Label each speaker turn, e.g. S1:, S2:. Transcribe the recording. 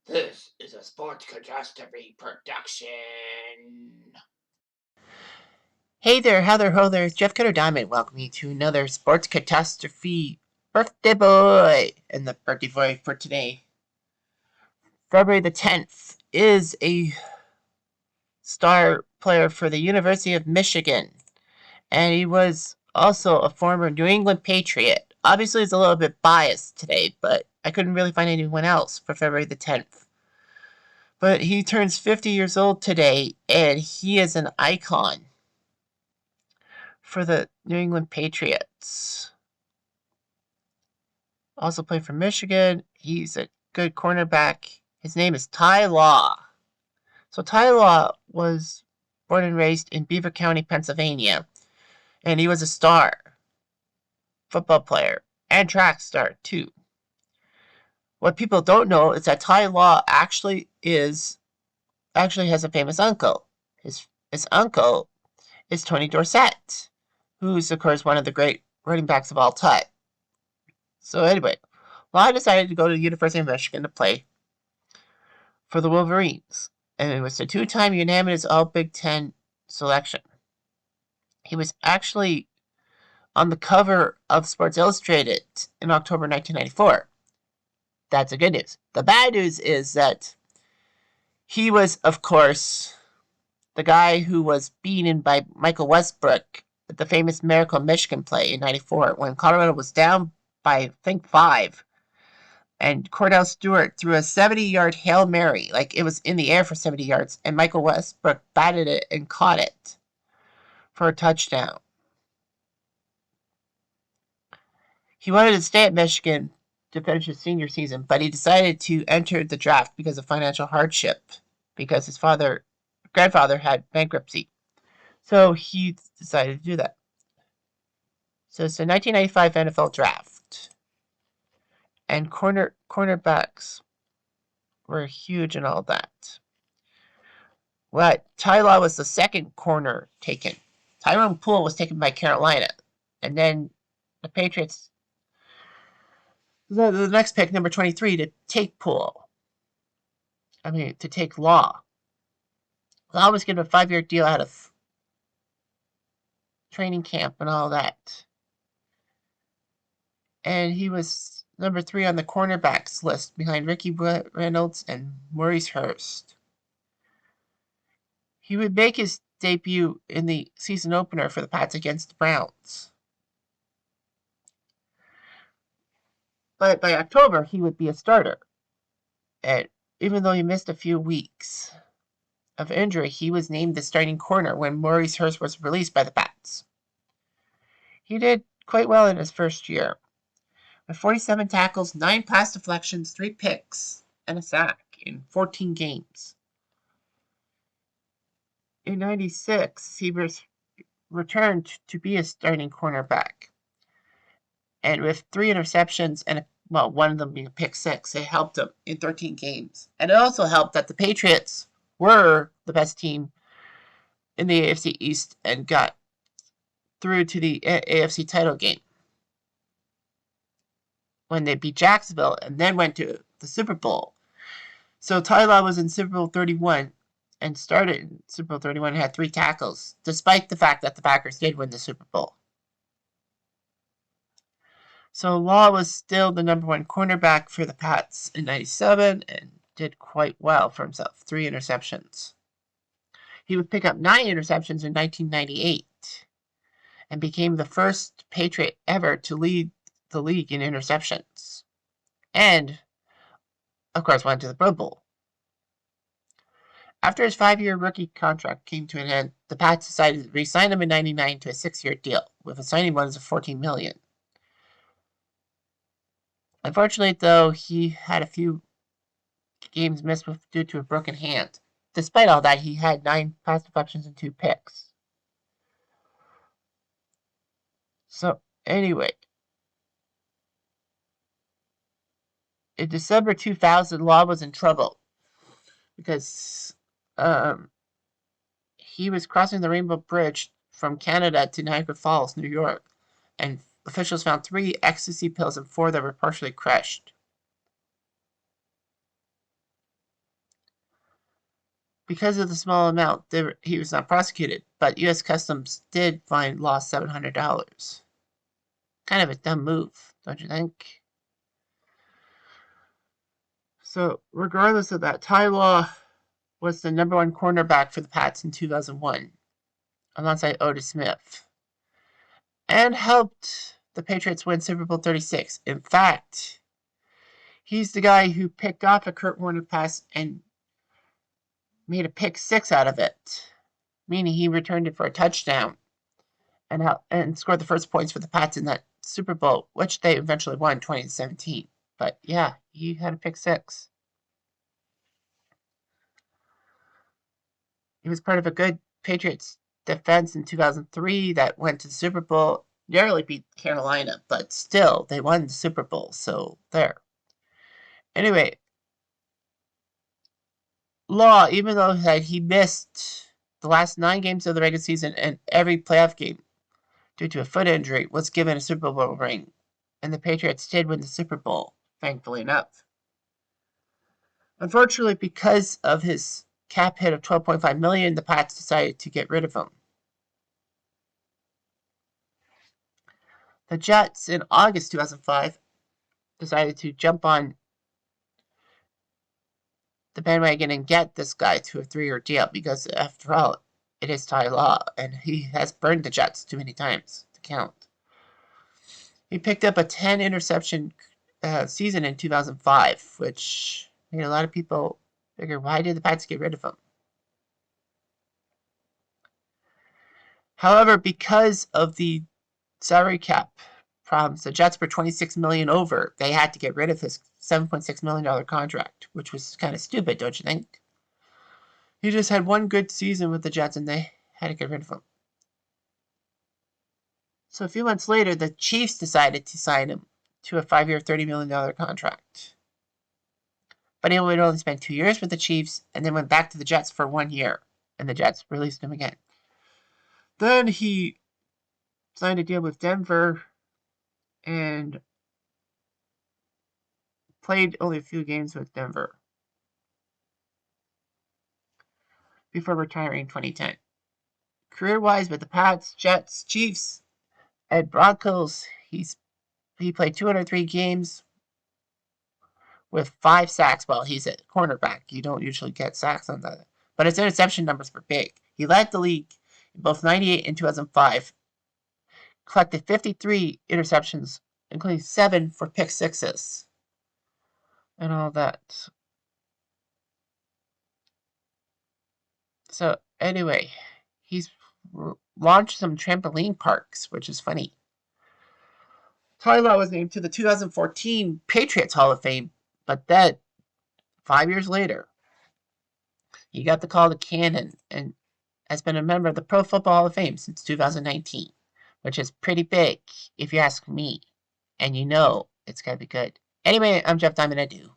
S1: This is a Sports Catastrophe production.
S2: Hey there, how there, ho there, it's Jeff Cutter Diamond. Welcome you to another Sports Catastrophe birthday boy. And the birthday boy for today, February the 10th, is a star player for the University of Michigan. And he was also a former New England Patriot. Obviously, it's a little bit biased today, but I couldn't really find anyone else for February the 10th. But he turns 50 years old today, and he is an icon for the New England Patriots. Also played for Michigan. He's a good cornerback. His name is Ty Law. So Ty Law was born and raised in Beaver County, Pennsylvania, and he was a star football player and track star too. What people don't know is that Ty Law actually has a famous uncle. His uncle is Tony Dorsett, who's of course one of the great running backs of all time. So anyway, Law decided to go to the University of Michigan to play for the Wolverines, and it was a two-time unanimous All-Big Ten selection. He was actually on the cover of Sports Illustrated in October 1994. That's the good news. The bad news is that he was, of course, the guy who was beaten by Michael Westbrook at the famous Miracle Michigan play in '94 when Colorado was down by, I think, 5. And Cordell Stewart threw a 70-yard Hail Mary, like it was in the air for 70 yards, and Michael Westbrook batted it and caught it for a touchdown. He wanted to stay at Michigan to finish his senior season, but he decided to enter the draft because of financial hardship, because his grandfather had bankruptcy. So he decided to do that. So it's the 1995 NFL draft. And cornerbacks were huge and all that. Well, Ty Law was the second corner taken. Tyrone Poole was taken by Carolina. And then the Patriots, the next pick, number 23, to take to take Law. Law was given a 5-year deal out of training camp and all that. And he was number 3 on the cornerbacks list behind Ricky Reynolds and Maurice Hurst. He would make his debut in the season opener for the Pats against the Browns. But by October, he would be a starter. And even though he missed a few weeks of injury, he was named the starting corner when Maurice Hurst was released by the Pats. He did quite well in his first year, with 47 tackles, 9 pass deflections, 3 picks, and a sack in 14 games. In '96, he returned to be a starting cornerback. And with 3 interceptions and one of them being a pick 6, it helped him in 13 games. And it also helped that the Patriots were the best team in the AFC East and got through to the AFC title game when they beat Jacksonville and then went to the Super Bowl. So Ty Law was in Super Bowl 31 and started in Super Bowl 31 and had 3 tackles, despite the fact that the Packers did win the Super Bowl. So Law was still the number 1 cornerback for the Pats in '97 and did quite well for himself. 3 interceptions. He would pick up 9 interceptions in 1998 and became the first Patriot ever to lead the league in interceptions. And, of course, went to the Pro Bowl. After his 5-year rookie contract came to an end, the Pats decided to re-sign him in '99 to a 6-year deal, with a signing bonus of $14 million. Unfortunately, though, he had a few games missed due to a broken hand. Despite all that, he had 9 pass deflections and 2 picks. So, anyway, in December 2000, Law was in trouble because he was crossing the Rainbow Bridge from Canada to Niagara Falls, New York, and officials found 3 ecstasy pills and 4 that were partially crushed. because of the small amount, he was not prosecuted, but U.S. Customs did find Law $700. Kind of a dumb move, don't you think? So, regardless of that, Ty Law was the number one cornerback for the Pats in 2001, alongside Otis Smith, and helped the Patriots win Super Bowl 36. In fact, he's the guy who picked off a Kurt Warner pass and made a pick six out of it, meaning he returned it for a touchdown and scored the first points for the Pats in that Super Bowl, which they eventually won 2017. But yeah, he had a pick six. He was part of a good Patriots defense in 2003 that went to the Super Bowl, narrowly beat Carolina, but still, they won the Super Bowl, so there. Anyway, Law, even though he missed the last 9 games of the regular season and every playoff game due to a foot injury, was given a Super Bowl ring, and the Patriots did win the Super Bowl, thankfully enough. Unfortunately, because of his cap hit of $12.5 million, the Pats decided to get rid of him. The Jets, in August 2005, decided to jump on the bandwagon and get this guy to a 3-year deal because, after all, it is Ty Law, and he has burned the Jets too many times to count. He picked up a 10-interception season in 2005, which made a lot of people figure, why did the Pats get rid of him? However, because of the salary cap problems, the Jets were $26 million over. They had to get rid of his $7.6 million contract, which was kind of stupid, don't you think? He just had one good season with the Jets, and they had to get rid of him. So a few months later, the Chiefs decided to sign him to a 5-year, $30 million contract. But he would only spend 2 years with the Chiefs, and then went back to the Jets for 1 year, and the Jets released him again. Then he signed a deal with Denver and played only a few games with Denver before retiring in 2010. Career-wise, with the Pats, Jets, Chiefs, and Broncos, he played 203 games with 5 sacks. Well, he's a cornerback. You don't usually get sacks on that. But his interception numbers were big. He led the league in both 98 and 2005. Collected 53 interceptions, including 7 for pick sixes. And all that. So, anyway, he's launched some trampoline parks, which is funny. Ty Law was named to the 2014 Patriots Hall of Fame, but then, 5 years later, he got the call to Cannon and has been a member of the Pro Football Hall of Fame since 2019, which is pretty big, if you ask me. And you know it's got to be good. Anyway, I'm Jeff Diamond. I do.